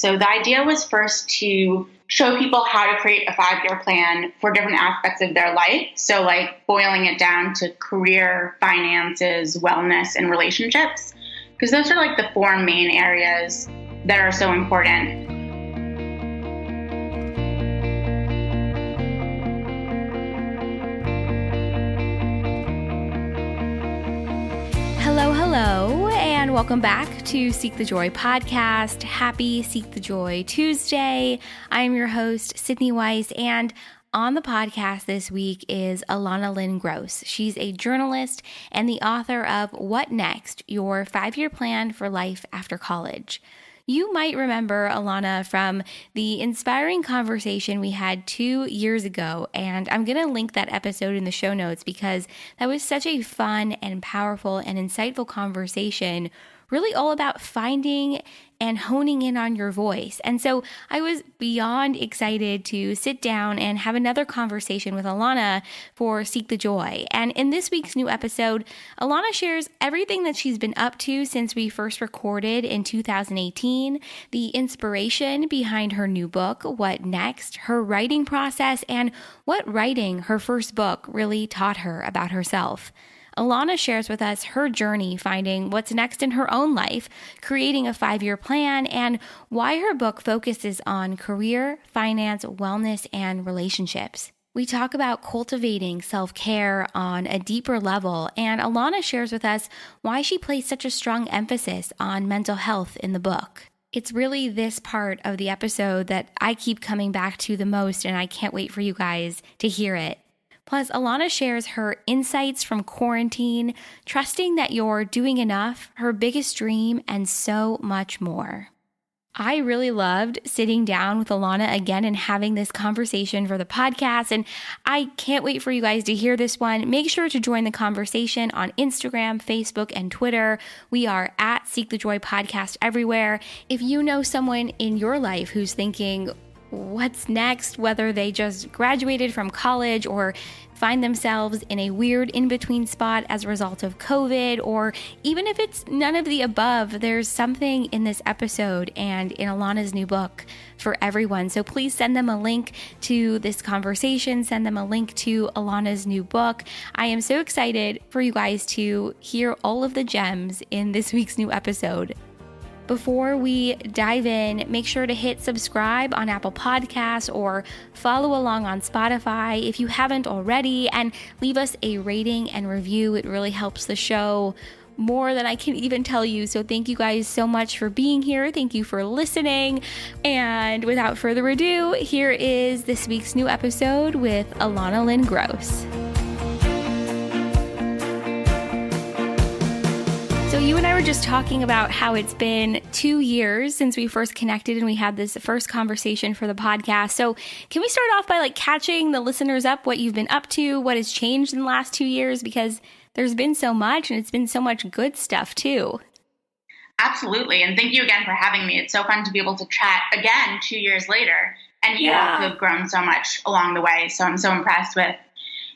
So the idea was first to show people how to create a 5-year plan for different aspects of their life. So like boiling it down to career, finances, wellness, and relationships, because those are like the 4 main areas that are so important. Hello, and welcome back to Seek the Joy podcast. Happy Seek the Joy Tuesday. I'm your host, Sydney Weiss, and on the podcast this week is Elana Lyn Gross. She's a journalist and the author of What Next? Your 5-Year Plan for Life After College. You might remember Elana from the inspiring conversation we had 2 years ago, and I'm going to link that episode in the show notes because that was such a fun and powerful and insightful conversation, really all about finding and honing in on your voice. And so I was beyond excited to sit down and have another conversation with Elana for Seek the Joy. And in this week's new episode, Elana shares everything that she's been up to since we first recorded in 2018, the inspiration behind her new book, What Next?, her writing process, and what writing her first book really taught her about herself. Elana shares with us her journey finding what's next in her own life, creating a 5-year plan, and why her book focuses on career, finance, wellness, and relationships. We talk about cultivating self-care on a deeper level, and Elana shares with us why she placed such a strong emphasis on mental health in the book. It's really this part of the episode that I keep coming back to the most, and I can't wait for you guys to hear it. Plus, Elana shares her insights from quarantine, trusting that you're doing enough, her biggest dream, and so much more. I really loved sitting down with Elana again and having this conversation for the podcast, and I can't wait for you guys to hear this one. Make sure to join the conversation on Instagram, Facebook, and Twitter. We are at Seek the Joy Podcast everywhere. If you know someone in your life who's thinking, what's next, whether they just graduated from college or find themselves in a weird in-between spot as a result of COVID, or even if it's none of the above, there's something in this episode and in Elana's new book for everyone. So please send them a link to this conversation, send them a link to Elana's new book. I am so excited for you guys to hear all of the gems in this week's new episode. Before we dive in, make sure to hit subscribe on Apple Podcasts or follow along on Spotify if you haven't already, and leave us a rating and review. It really helps the show more than I can even tell you. So thank you guys so much for being here. Thank you for listening. And without further ado, here is this week's new episode with Elana Lyn Gross. So you and I were just talking about how it's been 2 years since we first connected and we had this first conversation for the podcast. So can we start off by catching the listeners up, what you've been up to, what has changed in the last 2 years? Because there's been so much, and it's been so much good stuff too. Absolutely. And thank you again for having me. It's so fun to be able to chat again 2 years later. And you have grown so much along the way. So I'm so impressed with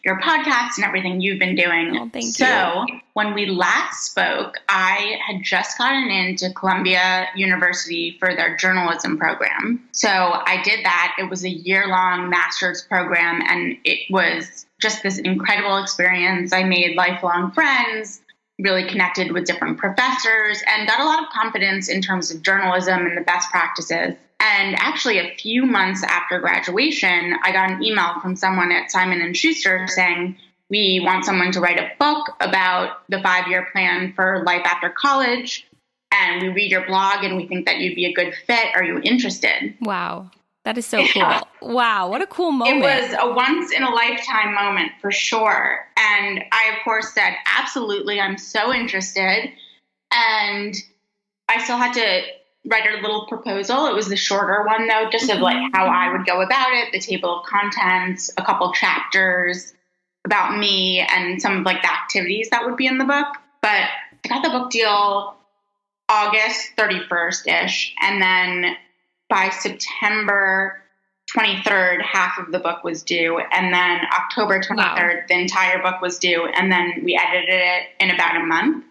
your podcast and everything you've been doing. Oh, thank you. So when we last spoke, I had just gotten into Columbia University for their journalism program. So I did that. It was a year-long master's program, and it was just this incredible experience. I made lifelong friends, really connected with different professors, and got a lot of confidence in terms of journalism and the best practices. And actually, a few months after graduation, I got an email from someone at Simon & Schuster saying, we want someone to write a book about the 5-year plan for life after college. And we read your blog and we think that you'd be a good fit. Are you interested? Wow. That is so cool. Wow. What a cool moment. It was a once in a lifetime moment for sure. And I, of course, said, absolutely. I'm so interested. And I still had to write a little proposal. It was the shorter one, though, just of how I would go about it, the table of contents, a couple chapters about me, and some of the activities that would be in the book. But I got the book deal August 31st-ish, and then by September 23rd, half of the book was due, and then October 23rd, the entire book was due, and then we edited it in about a month.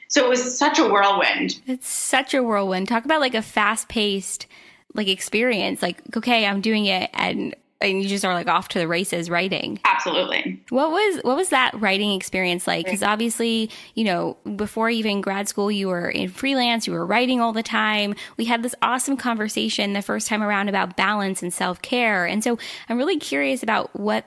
So it was such a whirlwind. It's such a whirlwind. Talk about a fast-paced like experience, like, okay, I'm doing it, and you just are like off to the races writing. Absolutely. What was that writing experience like? Because obviously, before even grad school, you were in freelance, you were writing all the time. We had this awesome conversation the first time around about balance and self-care. And so I'm really curious about what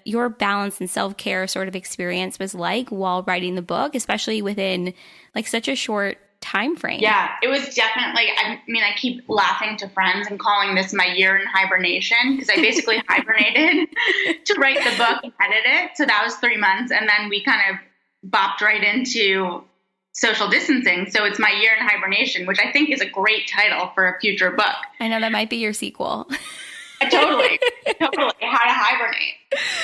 your balance and self-care sort of experience was like while writing the book, especially within like such a short time frame. Yeah, it was definitely, I keep laughing to friends and calling this my year in hibernation, because I basically hibernated to write the book and edit it. So that was 3 months. And then we kind of bopped right into social distancing. So it's my year in hibernation, which I think is a great title for a future book. I know that might be your sequel. Totally. How to hibernate.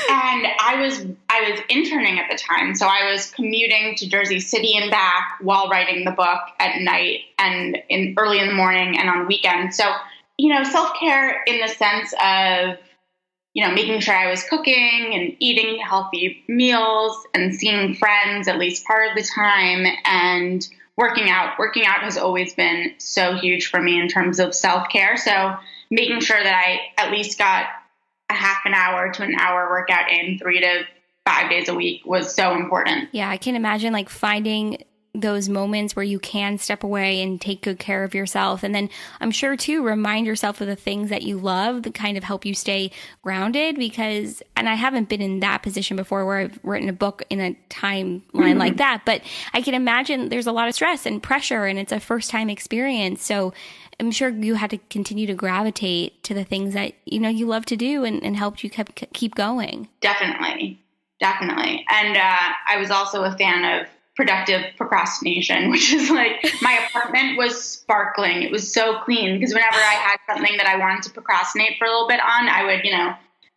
And I was interning at the time, so I was commuting to Jersey City and back while writing the book at night and early in the morning and on weekends. So, self-care in the sense of, making sure I was cooking and eating healthy meals and seeing friends at least part of the time, and working out. Working out has always been so huge for me in terms of self-care. So making sure that I at least got a half an hour to an hour workout in 3 to 5 days a week was so important. Yeah, I can imagine like finding those moments where you can step away and take good care of yourself. And then I'm sure too, remind yourself of the things that you love that kind of help you stay grounded, and I haven't been in that position before where I've written a book in a timeline like that, but I can imagine there's a lot of stress and pressure, and it's a first time experience. So I'm sure you had to continue to gravitate to the things that, you love to do and helped you keep going. Definitely. And I was also a fan of productive procrastination, which is like, my apartment was sparkling. It was so clean, because whenever I had something that I wanted to procrastinate for a little bit on, I would,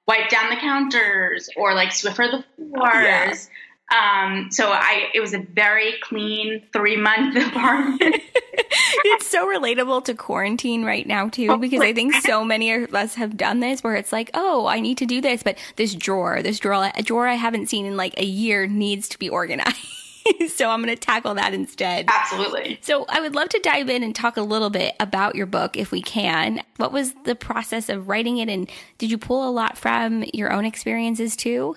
wipe down the counters or like Swiffer the floors. Yeah. So it was a very clean 3-month apartment. It's so relatable to quarantine right now too, because I think so many of us have done this where it's like, oh, I need to do this, but a drawer I haven't seen in like a year needs to be organized. So I'm going to tackle that instead. Absolutely. So I would love to dive in and talk a little bit about your book if we can. What was the process of writing it, and did you pull a lot from your own experiences too?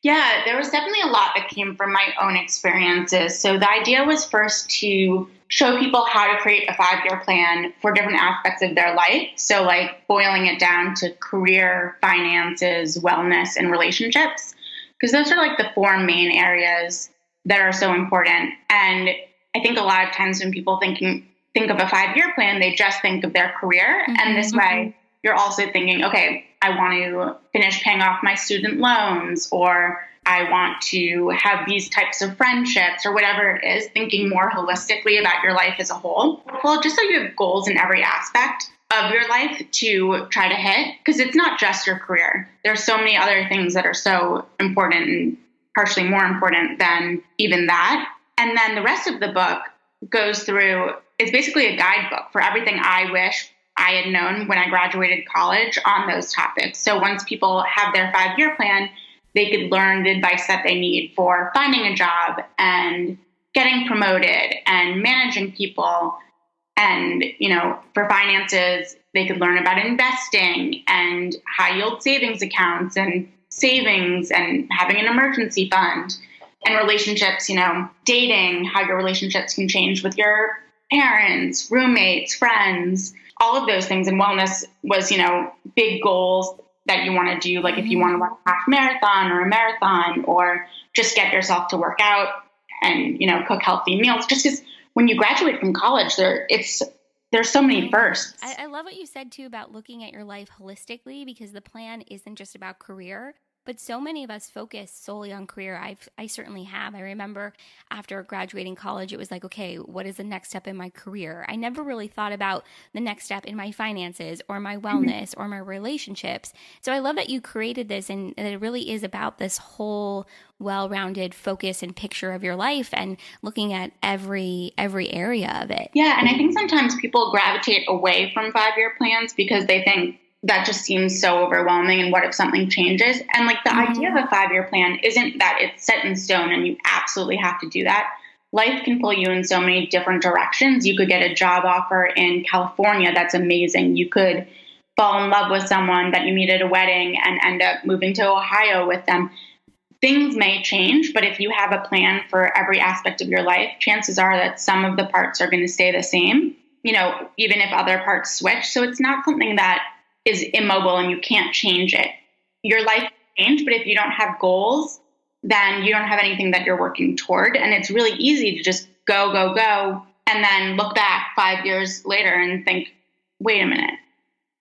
Yeah, there was definitely a lot that came from my own experiences. So the idea was first to show people how to create a 5-year plan for different aspects of their life. So like boiling it down to career, finances, wellness, and relationships, because those are like the 4 main areas that are so important. And I think a lot of times when people think of a 5-year plan, they just think of their career. Mm-hmm. And this way you're also thinking, okay, I want to finish paying off my student loans, or I want to have these types of friendships, or whatever it is, thinking more holistically about your life as a whole. Well, just so you have goals in every aspect of your life to try to hit, because it's not just your career. There's so many other things that are so important and partially more important than even that. And then the rest of the book goes through, it's basically a guidebook for everything I wish I had known when I graduated college on those topics. So once people have their 5-year plan, they could learn the advice that they need for finding a job and getting promoted and managing people. And, for finances, they could learn about investing and high yield savings accounts and savings and having an emergency fund. And relationships, dating, how your relationships can change with your parents, roommates, friends, all of those things. And wellness was, big goals that you want to do. Like if you want to run a half marathon or a marathon, or just get yourself to work out and, cook healthy meals. Just because when you graduate from college, there's so many firsts. I love what you said too about looking at your life holistically, because the plan isn't just about career. But so many of us focus solely on career. I certainly have. I remember after graduating college, it was like, okay, what is the next step in my career? I never really thought about the next step in my finances or my wellness or my relationships. So I love that you created this, and that it really is about this whole well-rounded focus and picture of your life and looking at every area of it. Yeah, and I think sometimes people gravitate away from 5-year plans because they think that just seems so overwhelming, and what if something changes? And like the idea of a 5-year plan isn't that it's set in stone and you absolutely have to do that. life can pull you in so many different directions. You could get a job offer in California that's amazing. You could fall in love with someone that you meet at a wedding and end up moving to Ohio with them. Things may change, but if you have a plan for every aspect of your life, chances are that some of the parts are going to stay the same, even if other parts switch. So it's not something that is immobile and you can't change it. Your life can change, but if you don't have goals, then you don't have anything that you're working toward. And it's really easy to just go, and then look back 5 years later and think, wait a minute,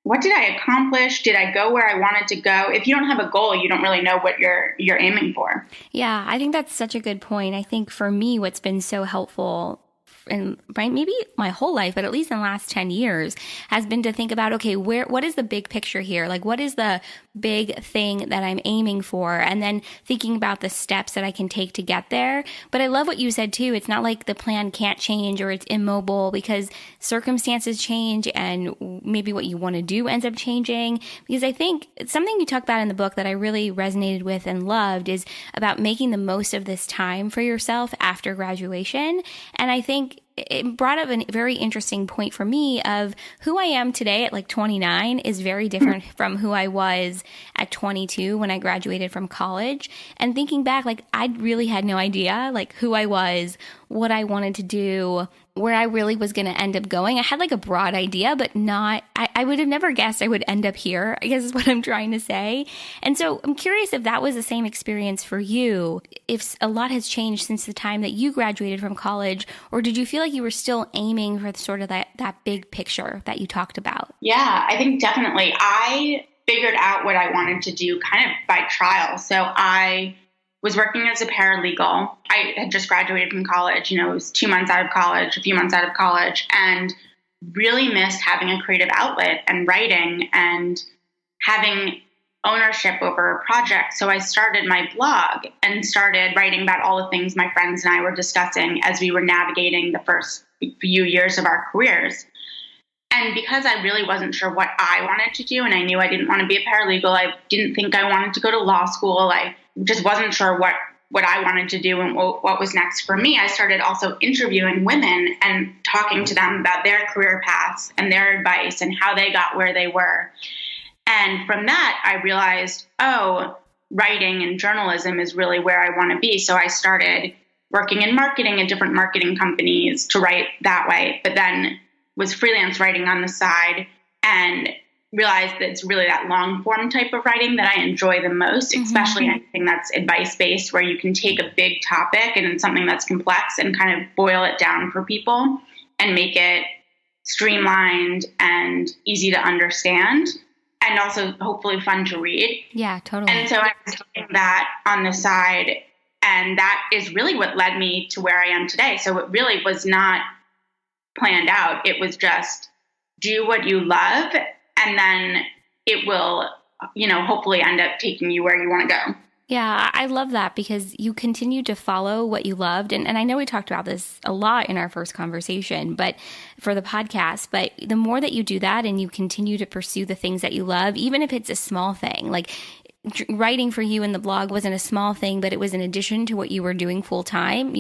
what did I accomplish? Did I go where I wanted to go? If you don't have a goal, you don't really know what you're aiming for. Yeah, I think that's such a good point. I think for me, what's been so helpful in maybe my whole life, but at least in the last 10 years, has been to think about, okay, what is the big picture here? Like, what is the big thing that I'm aiming for? And then thinking about the steps that I can take to get there. But I love what you said too. It's not like the plan can't change or it's immobile, because circumstances change and maybe what you want to do ends up changing. Because I think something you talk about in the book that I really resonated with and loved is about making the most of this time for yourself after graduation. And I think it brought up a very interesting point for me of who I am today at like 29 is very different from who I was at 22 when I graduated from college. And thinking back, like, I really had no idea like who I was, what I wanted to do, where I really was going to end up going. I had like a broad idea, but I would have never guessed I would end up here, I guess is what I'm trying to say. And so I'm curious if that was the same experience for you, if a lot has changed since the time that you graduated from college, or did you feel like you were still aiming for sort of that big picture that you talked about? Yeah, I think definitely. I figured out what I wanted to do kind of by trial. So I was working as a paralegal. I had just graduated from college. It was 2 months out of college, a few months out of college, and really missed having a creative outlet and writing and having ownership over a project. So I started my blog and started writing about all the things my friends and I were discussing as we were navigating the first few years of our careers. And because I really wasn't sure what I wanted to do, and I knew I didn't want to be a paralegal, I didn't think I wanted to go to law school, I just wasn't sure what I wanted to do and what was next for me. I started also interviewing women and talking to them about their career paths and their advice and how they got where they were. And from that, I realized, writing and journalism is really where I want to be. So I started working in marketing at different marketing companies to write that way, but then was freelance writing on the side and realized that it's really that long form type of writing that I enjoy the most, especially anything that's advice based, where you can take a big topic and it's something that's complex and kind of boil it down for people and make it streamlined and easy to understand, and also hopefully fun to read. Yeah, totally. And so I was doing that on the side, and that is really what led me to where I am today. So it really was not planned out. It was just do what you love, and then it will, hopefully end up taking you where you want to go. Yeah, I love that, because you continue to follow what you loved. And I know we talked about this a lot in our first conversation, but for the podcast, but the more that you do that and you continue to pursue the things that you love, even if it's a small thing, like writing for you in the blog wasn't a small thing, but it was in addition to what you were doing full time,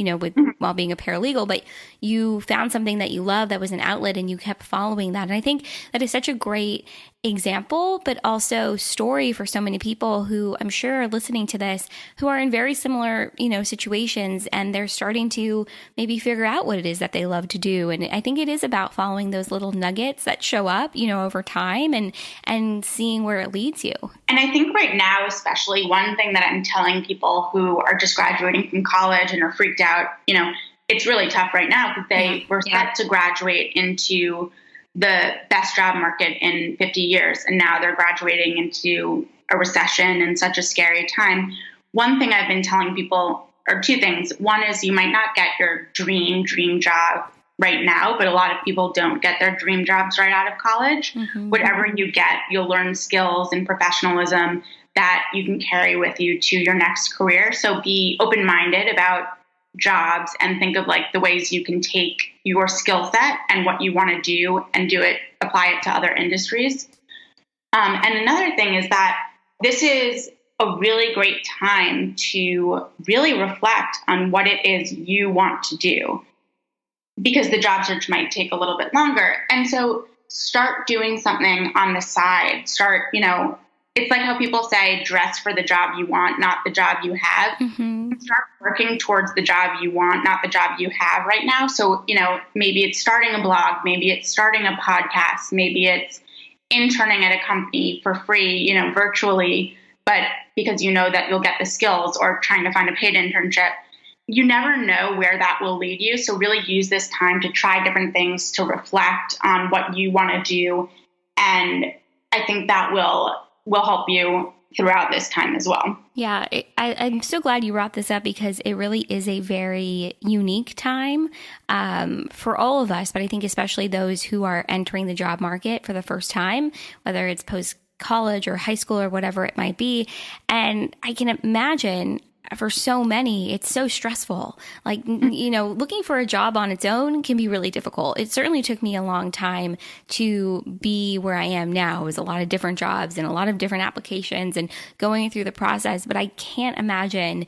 while being a paralegal, but you found something that you love that was an outlet and you kept following that. And I think that is such a great example, but also story for so many people who I'm sure are listening to this, who are in very similar, situations, and they're starting to maybe figure out what it is that they love to do. And I think it is about following those little nuggets that show up, over time and seeing where it leads you. And I think right now, especially, one thing that I'm telling people who are just graduating from college and are freaked out, it's really tough right now because they were set to graduate into the best job market in 50 years. And now they're graduating into a recession and such a scary time. One thing I've been telling people, or two things. One is you might not get your dream job right now, but a lot of people don't get their dream jobs right out of college. Whatever you get, you'll learn skills and professionalism that you can carry with you to your next career. So be open-minded about jobs and think of like the ways you can take your skill set and what you want to do and apply it to other industries. And another thing is that this is a really great time to really reflect on what it is you want to do, because the job search might take a little bit longer. And so start doing something on the side. It's like how people say, dress for the job you want, not the job you have. Mm-hmm. Start working towards the job you want, not the job you have right now. So, maybe it's starting a blog, maybe it's starting a podcast, maybe it's interning at a company for free, virtually, but because you know that you'll get the skills, or trying to find a paid internship. You never know where that will lead you. So really use this time to try different things, to reflect on what you want to do. And I think that will help you throughout this time as well. Yeah, I'm so glad you brought this up, because it really is a very unique time for all of us, but I think especially those who are entering the job market for the first time, whether it's post-college or high school or whatever it might be. And I can imagine for so many, it's so stressful. Like, looking for a job on its own can be really difficult. It certainly took me a long time to be where I am now. It was a lot of different jobs and a lot of different applications and going through the process. But I can't imagine,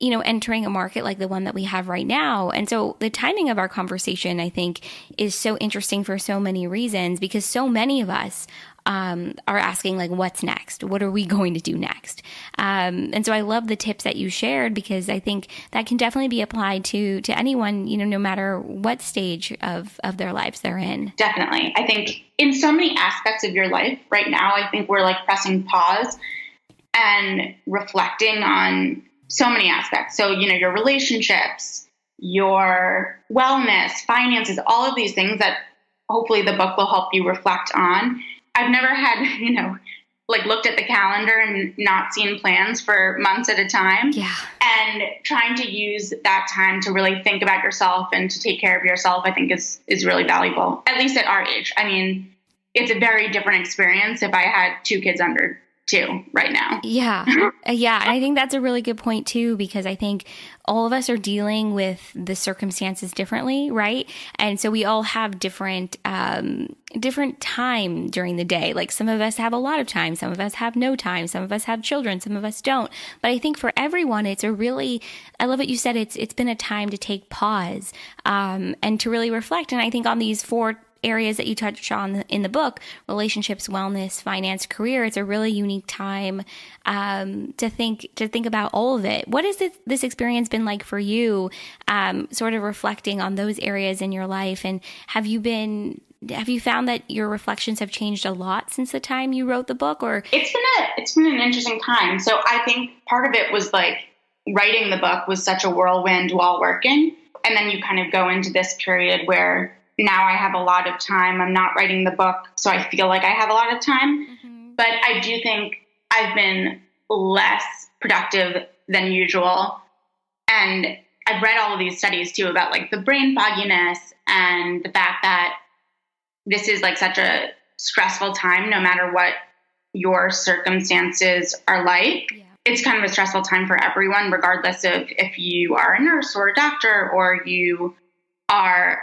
entering a market like the one that we have right now. And so the timing of our conversation, I think, is so interesting for so many reasons, because so many of us are asking, like, what's next? What are we going to do next? And so I love the tips that you shared, because I think that can definitely be applied to anyone, no matter what stage of their lives they're in. Definitely. I think in so many aspects of your life right now, I think we're like pressing pause and reflecting on so many aspects. So, your relationships, your wellness, finances, all of these things that hopefully the book will help you reflect on. I've never had, looked at the calendar and not seen plans for months at a time. Yeah. And trying to use that time to really think about yourself and to take care of yourself, I think is really valuable, at least at our age. I mean, it's a very different experience if I had 2 kids under 2 right now. Yeah. Yeah. And I think that's a really good point too, because I think all of us are dealing with the circumstances differently, right? And so we all have different time during the day. Like, some of us have a lot of time, some of us have no time, some of us have children, some of us don't. But I think for everyone, I love what you said. It's been a time to take pause, and to really reflect. And I think on these 4 areas that you touched on in the book, relationships, wellness, finance, career, it's a really unique time to think about all of it. What has this experience been like for you, sort of reflecting on those areas in your life? And have you found that your reflections have changed a lot since the time you wrote the book? Or it's been an interesting time. So I think part of it was like writing the book was such a whirlwind while working. And then you kind of go into this period where now I have a lot of time. I'm not writing the book, so I feel like I have a lot of time. Mm-hmm. But I do think I've been less productive than usual. And I've read all of these studies too about like the brain fogginess and the fact that this is like such a stressful time, no matter what your circumstances are like. Yeah. It's kind of a stressful time for everyone, regardless of if you are a nurse or a doctor or you are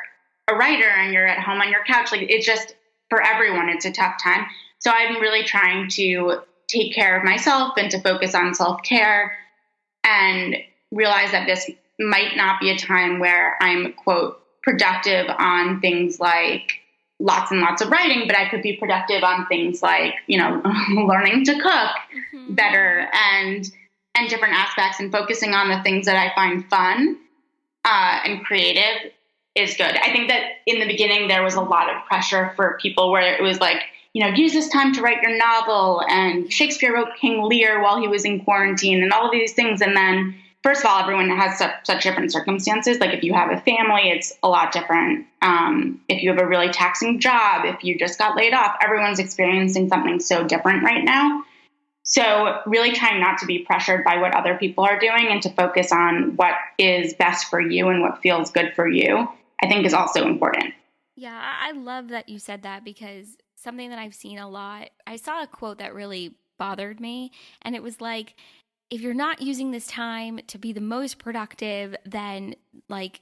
a writer and you're at home on your couch. Like, it's just, for everyone, it's a tough time. So I'm really trying to take care of myself and to focus on self-care and realize that this might not be a time where I'm, quote, productive on things like lots and lots of writing, but I could be productive on things like, learning to cook better and different aspects, and focusing on the things that I find fun and creative is good. I think that in the beginning, there was a lot of pressure for people where it was like, use this time to write your novel, and Shakespeare wrote King Lear while he was in quarantine and all of these things. And then, first of all, everyone has such different circumstances. Like, if you have a family, it's a lot different. If you have a really taxing job, if you just got laid off, everyone's experiencing something so different right now. So really trying not to be pressured by what other people are doing and to focus on what is best for you and what feels good for you, I think is also important. Yeah, I love that you said that, because something that I've seen a lot, I saw a quote that really bothered me, and it was like, if you're not using this time to be the most productive, then like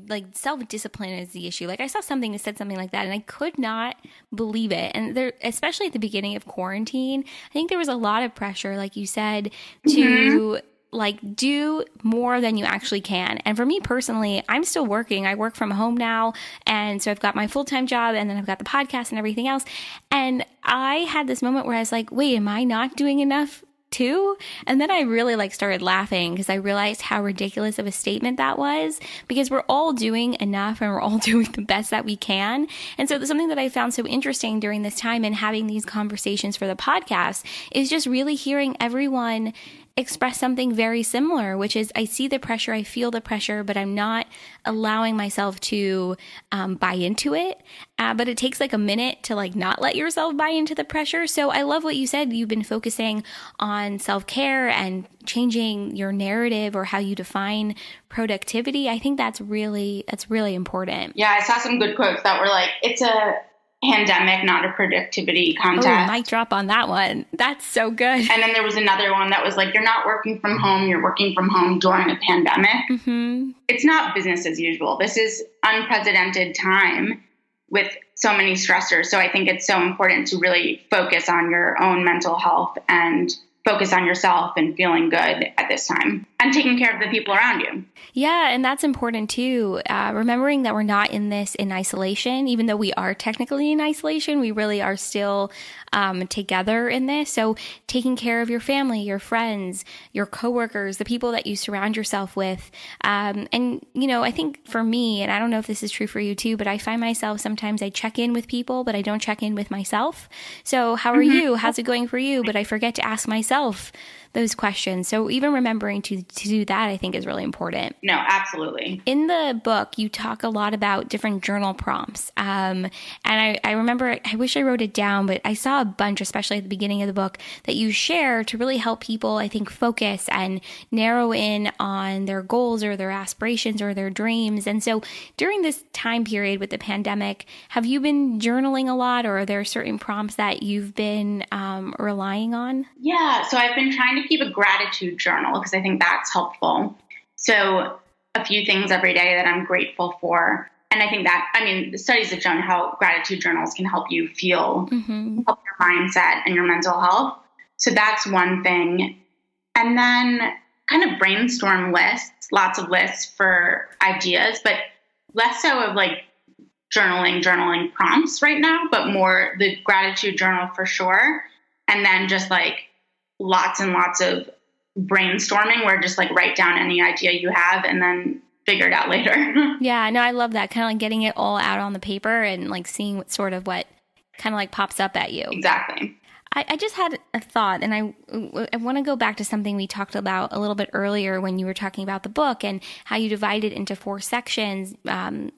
like self-discipline is the issue. Like I saw something that said something like that and I could not believe it. And there, especially at the beginning of quarantine, I think there was a lot of pressure, like you said, to like do more than you actually can. And for me personally, I'm still working. I work from home now. And so I've got my full-time job and then I've got the podcast and everything else. And I had this moment where I was like, wait, am I not doing enough too? And then I really like started laughing because I realized how ridiculous of a statement that was, because we're all doing enough and we're all doing the best that we can. And so something that I found so interesting during this time and having these conversations for the podcast is just really hearing everyone express something very similar, which is I see the pressure, I feel the pressure, but I'm not allowing myself to buy into it. But it takes like a minute to like not let yourself buy into the pressure. So I love what you said. You've been focusing on self-care and changing your narrative or how you define productivity. I think that's really important. Yeah, I saw some good quotes that were like, it's a pandemic, not a productivity contest. Oh, mic drop on that one. That's so good. And then there was another one that was like, you're not working from home, you're working from home during a pandemic. It's not business as usual. This is unprecedented time with so many stressors. So I think it's so important to really focus on your own mental health and focus on yourself and feeling good at this time and taking care of the people around you. Yeah, and that's important too. Remembering that we're not in this in isolation, even though we are technically in isolation, we really are still together in this. So taking care of your family, your friends, your coworkers, the people that you surround yourself with. And, you know, I think for me, and I don't know if this is true for you too, but I find myself sometimes I check in with people, but I don't check in with myself. So how are you? How's it going for you? But I forget to ask myself those questions. So even remembering to do that, I think is really important. No, absolutely. In the book, you talk a lot about different journal prompts. And I remember, I wish I wrote it down, but I saw a bunch, especially at the beginning of the book, that you share to really help people, I think, focus and narrow in on their goals or their aspirations or their dreams. And so during this time period with the pandemic, have you been journaling a lot, or are there certain prompts that you've been relying on? Yeah, so I've been trying to keep a gratitude journal because I think that's helpful. So a few things every day that I'm grateful for. And I think that, I mean, the studies have shown how gratitude journals can help you feel, help your mindset and your mental health. So that's one thing. And then kind of brainstorm lists, lots of lists for ideas, but less so of like journaling prompts right now, but more the gratitude journal for sure. And then just like lots and lots of brainstorming where just like write down any idea you have and then figure it out later. Yeah, no, I love that. Kind of like getting it all out on the paper and like seeing what kind of like pops up at you. Exactly. I just had a thought, and I want to go back to something we talked about a little bit earlier when you were talking about the book and how you divide it into 4 sections,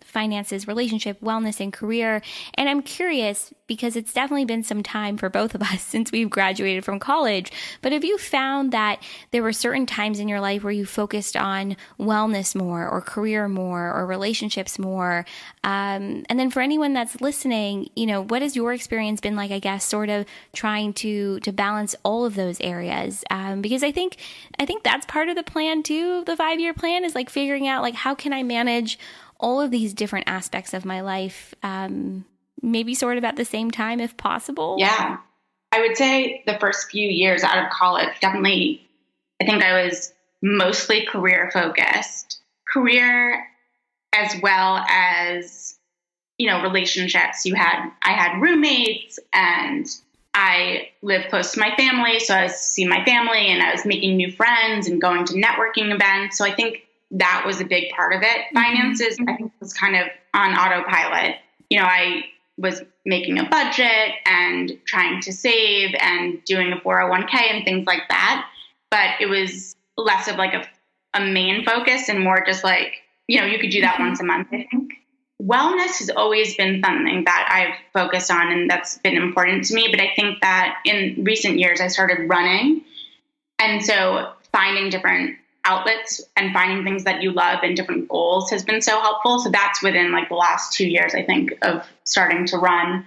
finances, relationship, wellness, and career. And I'm curious, because it's definitely been some time for both of us since we've graduated from college, but have you found that there were certain times in your life where you focused on wellness more or career more or relationships more? And then for anyone that's listening, you know, what has your experience been like, I guess, sort of trying to balance all of those areas? Because I think that's part of the plan too. The 5-year plan is like figuring out like, how can I manage all of these different aspects of my life, maybe sort of at the same time if possible? Yeah. I would say the first few years out of college, definitely, I think I was mostly career focused. Career as well as, you know, relationships. I had roommates and I live close to my family, so I was seeing my family and I was making new friends and going to networking events. So I think that was a big part of it. Finances, I think, was kind of on autopilot. You know, I was making a budget and trying to save and doing a 401k and things like that. But it was less of like a main focus and more just like, you know, you could do that once a month, I think. Wellness has always been something that I've focused on and that's been important to me. But I think that in recent years, I started running. And so finding different outlets and finding things that you love and different goals has been so helpful. So that's within like the last 2 years, I think, of starting to run.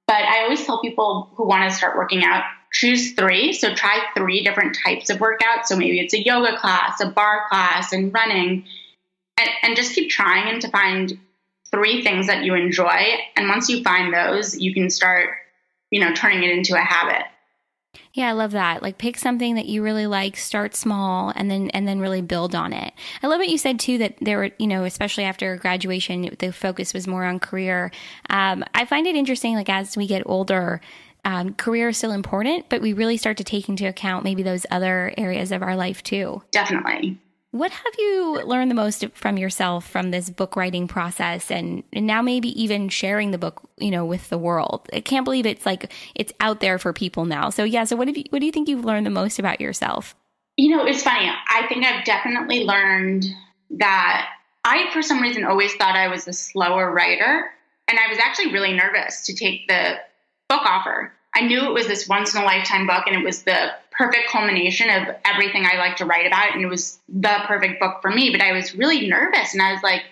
But I always tell people who want to start working out, choose 3. So try 3 different types of workouts. So maybe it's a yoga class, a bar class, and running. and just keep trying and to find 3 things that you enjoy. And once you find those, you can start, turning it into a habit. Yeah, I love that. Like pick something that you really like, start small, and then really build on it. I love what you said too, that there were, especially after graduation, the focus was more on career. I find it interesting, like as we get older, career is still important, but we really start to take into account maybe those other areas of our life too. Definitely. What have you learned the most from yourself from this book writing process, and now maybe even sharing the book, with the world? I can't believe it's out there for people now. So yeah, so what do you think you've learned the most about yourself? It's funny. I think I've definitely learned that I, for some reason, always thought I was a slower writer, and I was actually really nervous to take the book offer. I knew it was this once in a lifetime book, and it was the perfect culmination of everything I like to write about. And it was the perfect book for me, but I was really nervous. And I was like,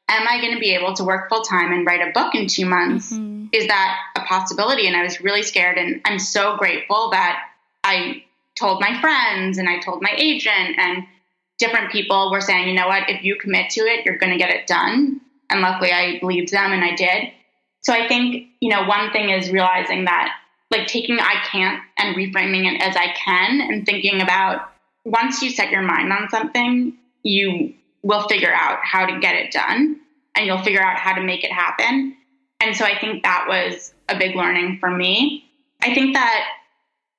am I going to be able to work full time and write a book in 2 months? Mm-hmm. Is that a possibility? And I was really scared. And I'm so grateful that I told my friends and I told my agent, and different people were saying, you know what, if you commit to it, you're going to get it done. And luckily I believed them and I did. So I think, one thing is realizing that, like, taking I can't and reframing it as I can, and thinking about, once you set your mind on something, you will figure out how to get it done, and you'll figure out how to make it happen. And so I think that was a big learning for me. I think that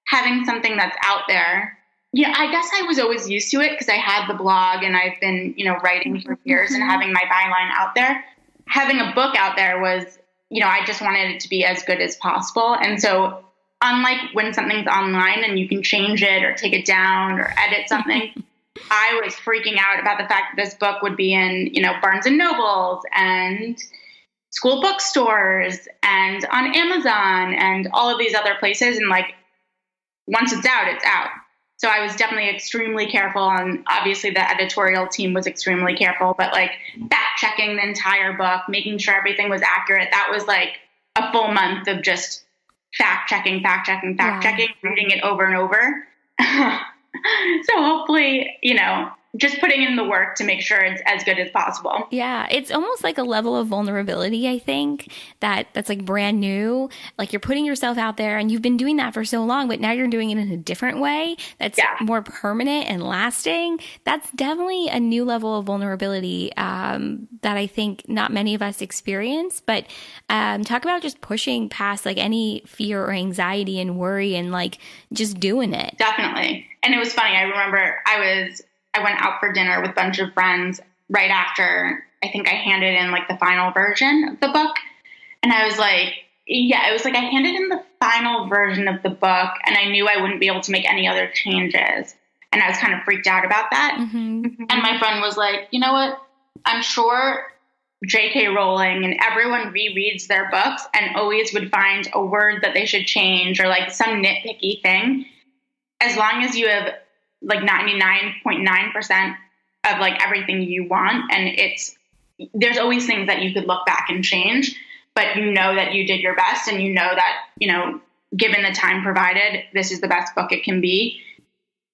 having something that's out there, I guess I was always used to it because I had the blog and I've been, writing for years and having my byline out there. Having a book out there was, I just wanted it to be as good as possible. And so unlike when something's online and you can change it or take it down or edit something, I was freaking out about the fact that this book would be in, Barnes and Nobles and school bookstores and on Amazon and all of these other places. And like, once it's out, it's out. So I was definitely extremely careful. And obviously the editorial team was extremely careful, but like fact checking the entire book, making sure everything was accurate. That was like a full month of just fact checking, reading it over and over. So hopefully, just putting in the work to make sure it's as good as possible. Yeah, it's almost like a level of vulnerability, I think, that's like brand new. Like you're putting yourself out there and you've been doing that for so long, but now you're doing it in a different way that's more permanent and lasting. That's definitely a new level of vulnerability that I think not many of us experience. But talk about just pushing past like any fear or anxiety and worry and like just doing it. Definitely. And it was funny. I remember I went out for dinner with a bunch of friends right after I think I handed in like the final version of the book. And I was like, it was like I handed in the final version of the book and I knew I wouldn't be able to make any other changes. And I was kind of freaked out about that. Mm-hmm. And my friend was like, you know what? I'm sure J.K. Rowling and everyone rereads their books and always would find a word that they should change or like some nitpicky thing. As long as you have like 99.9% of like everything you want. And there's always things that you could look back and change, but that you did your best and that, given the time provided, this is the best book it can be.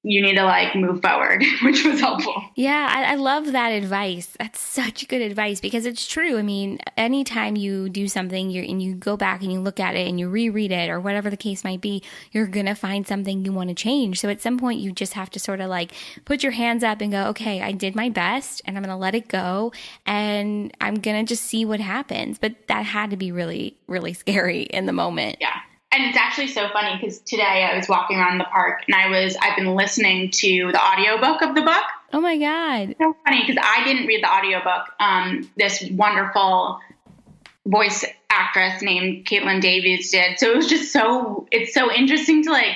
You need to like move forward, which was helpful. Yeah, I love that advice. That's such good advice because it's true. I mean, anytime you do something and you go back and you look at it and you reread it or whatever the case might be, you're going to find something you want to change. So at some point you just have to sort of like put your hands up and go, okay, I did my best and I'm going to let it go and I'm going to just see what happens. But that had to be really, really scary in the moment. Yeah. And it's actually so funny because today I was walking around the park and I've been listening to the audiobook of the book. Oh my God. So funny because I didn't read the audiobook. This wonderful voice actress named Caitlin Davies did. So it was just it's so interesting to like,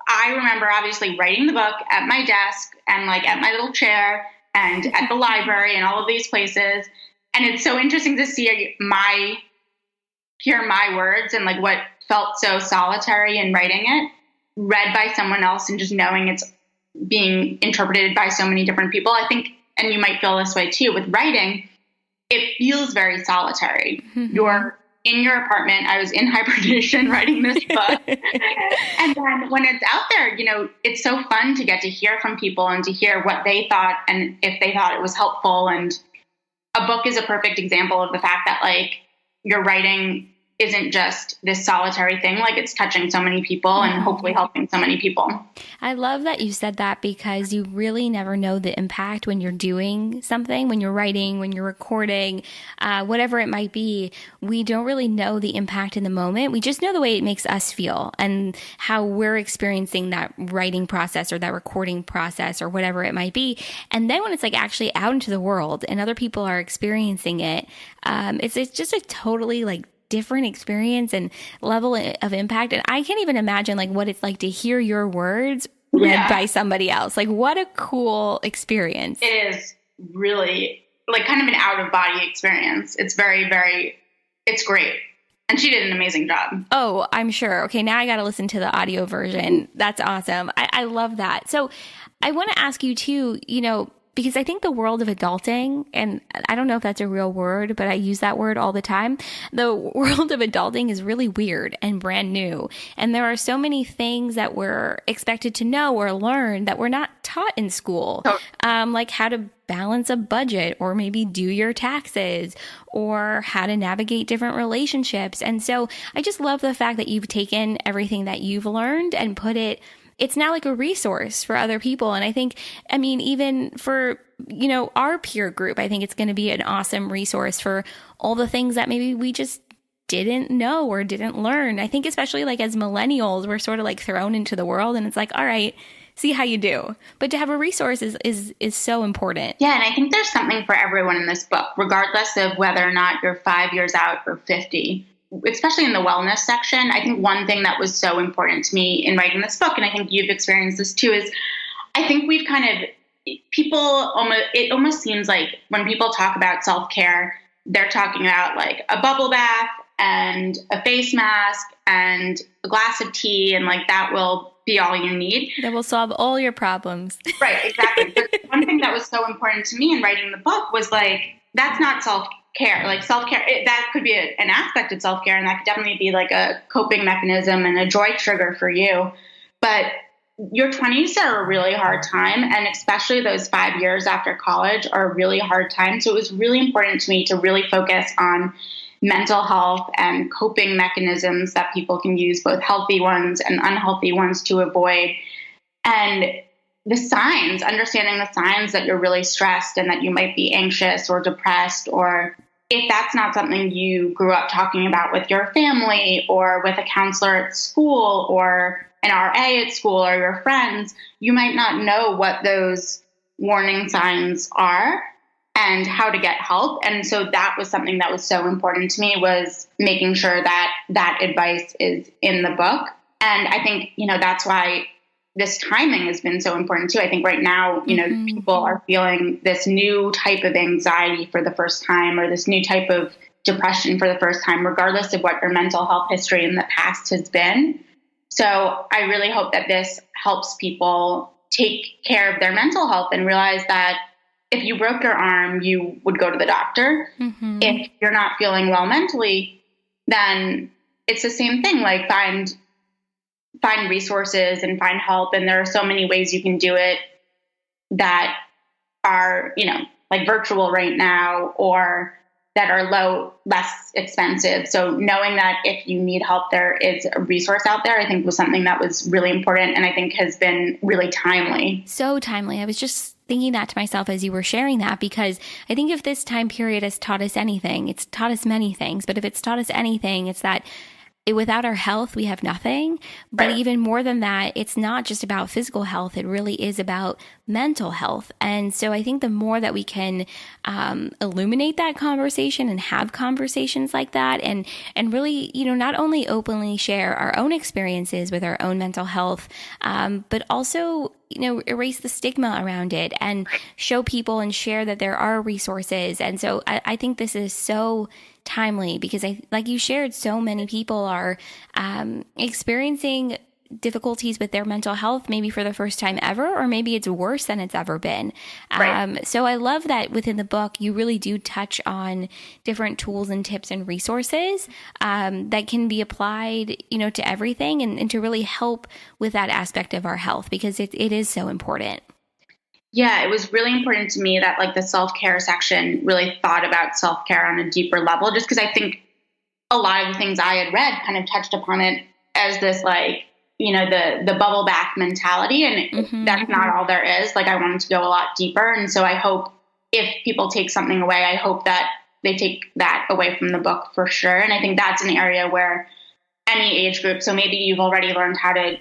I remember obviously writing the book at my desk and like at my little chair and at the library and all of these places. And it's so interesting to see hear my words and like what felt so solitary in writing it, read by someone else and just knowing it's being interpreted by so many different people. I think, and you might feel this way too, with writing, it feels very solitary. Mm-hmm. You're in your apartment. I was in hibernation writing this book. And then when it's out there, it's so fun to get to hear from people and to hear what they thought and if they thought it was helpful. And a book is a perfect example of the fact that like your writing isn't just this solitary thing. Like it's touching so many people and hopefully helping so many people. I love that you said that because you really never know the impact when you're doing something, when you're writing, when you're recording, whatever it might be. We don't really know the impact in the moment. We just know the way it makes us feel and how we're experiencing that writing process or that recording process or whatever it might be. And then when it's like actually out into the world and other people are experiencing it, it's just a totally like different experience and level of impact. And I can't even imagine like what it's like to hear your words read by somebody else. Like what a cool experience. It is really like kind of an out of body experience. It's very, it's great. And she did an amazing job. Oh, I'm sure. Okay. Now I got to listen to the audio version. That's awesome. I love that. So I want to ask you too, because I think the world of adulting, and I don't know if that's a real word, but I use that word all the time. The world of adulting is really weird and brand new. And there are so many things that we're expected to know or learn that we're not taught in school, like how to balance a budget or maybe do your taxes or how to navigate different relationships. And so I just love the fact that you've taken everything that you've learned and put it's now like a resource for other people. And even for, our peer group, I think it's going to be an awesome resource for all the things that maybe we just didn't know or didn't learn. I think especially like as millennials, we're sort of like thrown into the world and it's like, all right, see how you do. But to have a resource is so important. Yeah. And I think there's something for everyone in this book, regardless of whether or not you're 5 years out or 50. Especially in the wellness section, I think one thing that was so important to me in writing this book, and I think you've experienced this too, is I think we've it almost seems like when people talk about self-care, they're talking about like a bubble bath and a face mask and a glass of tea, and like that will be all you need. That will solve all your problems. Right, exactly. But one thing that was so important to me in writing the book was like, that's not self-care. Like self-care, that could be an aspect of self-care, and that could definitely be like a coping mechanism and a joy trigger for you. But your 20s are a really hard time, and especially those 5 years after college are a really hard time. So it was really important to me to really focus on mental health and coping mechanisms that people can use, both healthy ones and unhealthy ones, to avoid. And the signs, understanding the signs that you're really stressed and that you might be anxious or depressed, or if that's not something you grew up talking about with your family or with a counselor at school or an RA at school or your friends, you might not know what those warning signs are and how to get help. And so that was something that was so important to me, was making sure that that advice is in the book. And I think, that's why this timing has been so important too. I think right now, people are feeling this new type of anxiety for the first time, or this new type of depression for the first time, regardless of what your mental health history in the past has been. So I really hope that this helps people take care of their mental health and realize that if you broke your arm, you would go to the doctor. Mm-hmm. If you're not feeling well mentally, then it's the same thing. Like find resources and find help. And there are so many ways you can do it that are, like virtual right now, or that are less expensive. So knowing that if you need help, there is a resource out there, I think was something that was really important, and I think has been really timely. So timely. I was just thinking that to myself as you were sharing that, because I think if this time period has taught us anything, it's taught us many things, but if it's taught us anything, it's that without our health, we have nothing. But even more than that, it's not just about physical health. It really is about mental health. And so I think the more that we can illuminate that conversation and have conversations like that, and really, not only openly share our own experiences with our own mental health, but also erase the stigma around it and show people and share that there are resources. And so I think this is so timely, because like you shared, so many people are experiencing difficulties with their mental health, maybe for the first time ever, or maybe it's worse than it's ever been. So I love that within the book, you really do touch on different tools and tips and resources that can be applied, to everything, and to really help with that aspect of our health, because it is so important. Yeah, it was really important to me that like the self-care section really thought about self-care on a deeper level, just because I think a lot of the things I had read kind of touched upon it as this like, the bubble bath mentality. And that's not all there is. Like I wanted to go a lot deeper. And so I hope if people take something away, I hope that they take that away from the book for sure. And I think that's an area where any age group, so maybe you've already learned how to,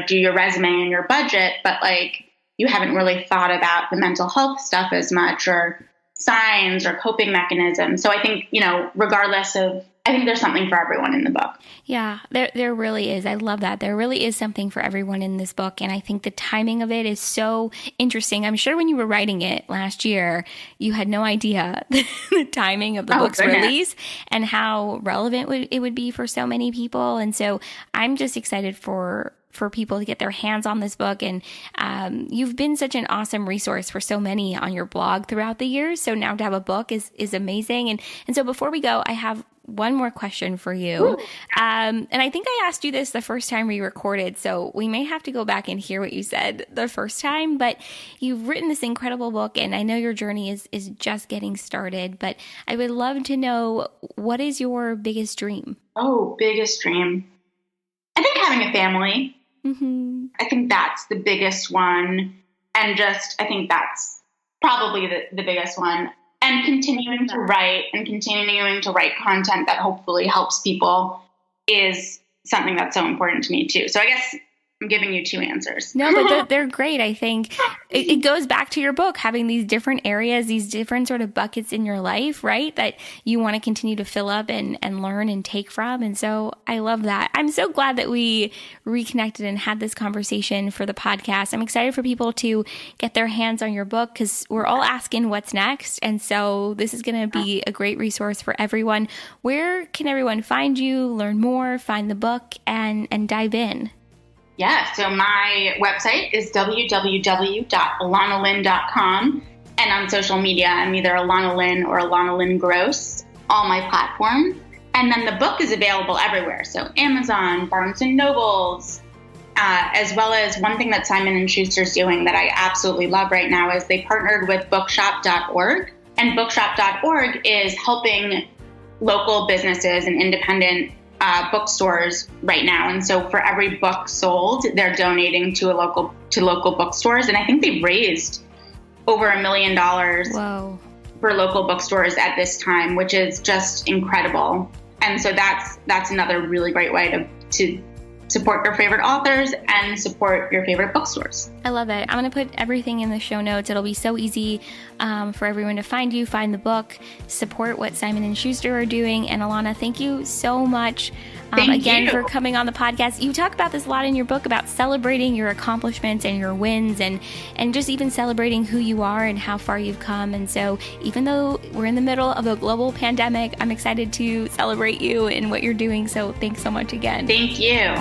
do your resume and your budget, but like you haven't really thought about the mental health stuff as much or signs or coping mechanisms. So I think, regardless of, I think there's something for everyone in the book. Yeah, there really is. I love that. There really is something for everyone in this book. And I think the timing of it is so interesting. I'm sure when you were writing it last year, you had no idea the timing of the book's release and how relevant it would be for so many people. And so I'm just excited for people to get their hands on this book. And you've been such an awesome resource for so many on your blog throughout the years. So now to have a book is amazing. And so before we go, I have one more question for you. And I think I asked you this the first time we recorded, so we may have to go back and hear what you said the first time, but you've written this incredible book and I know your journey is just getting started, but I would love to know, what is your biggest dream? Oh, biggest dream. I think having a family. I think that's the biggest one. And I think that's probably the biggest one. And continuing to write content that hopefully helps people is something that's so important to me too. So I guess I'm giving you two answers. No, but they're great. I think it goes back to your book, having these different areas, these different sort of buckets in your life, right? That you want to continue to fill up and learn and take from. And so I love that. I'm so glad that we reconnected and had this conversation for the podcast. I'm excited for people to get their hands on your book because we're all asking what's next. And so this is going to be a great resource for everyone. Where can everyone find you, learn more, find the book, and dive in? Yeah, so my website is www.elanalyn.com. And on social media, I'm either Elana Lyn or Elana Lyn Gross, all my platforms. And then the book is available everywhere. So Amazon, Barnes & Nobles, as well as one thing that Simon & Schuster's doing that I absolutely love right now is they partnered with bookshop.org. And bookshop.org is helping local businesses and independent bookstores right now. And so for every book sold, they're donating to local bookstores. And I think they've raised over $1 million for local bookstores at this time, which is just incredible. And so that's another really great way to support your favorite authors and support your favorite bookstores. I love it. I'm going to put everything in the show notes. It'll be so easy for everyone to find you, find the book, support what Simon & Schuster are doing. And Elana, thank you so much again for coming on the podcast. You talk about this a lot in your book about celebrating your accomplishments and your wins and just even celebrating who you are and how far you've come. And so even though we're in the middle of a global pandemic, I'm excited to celebrate you and what you're doing. So thanks so much again. Thank you.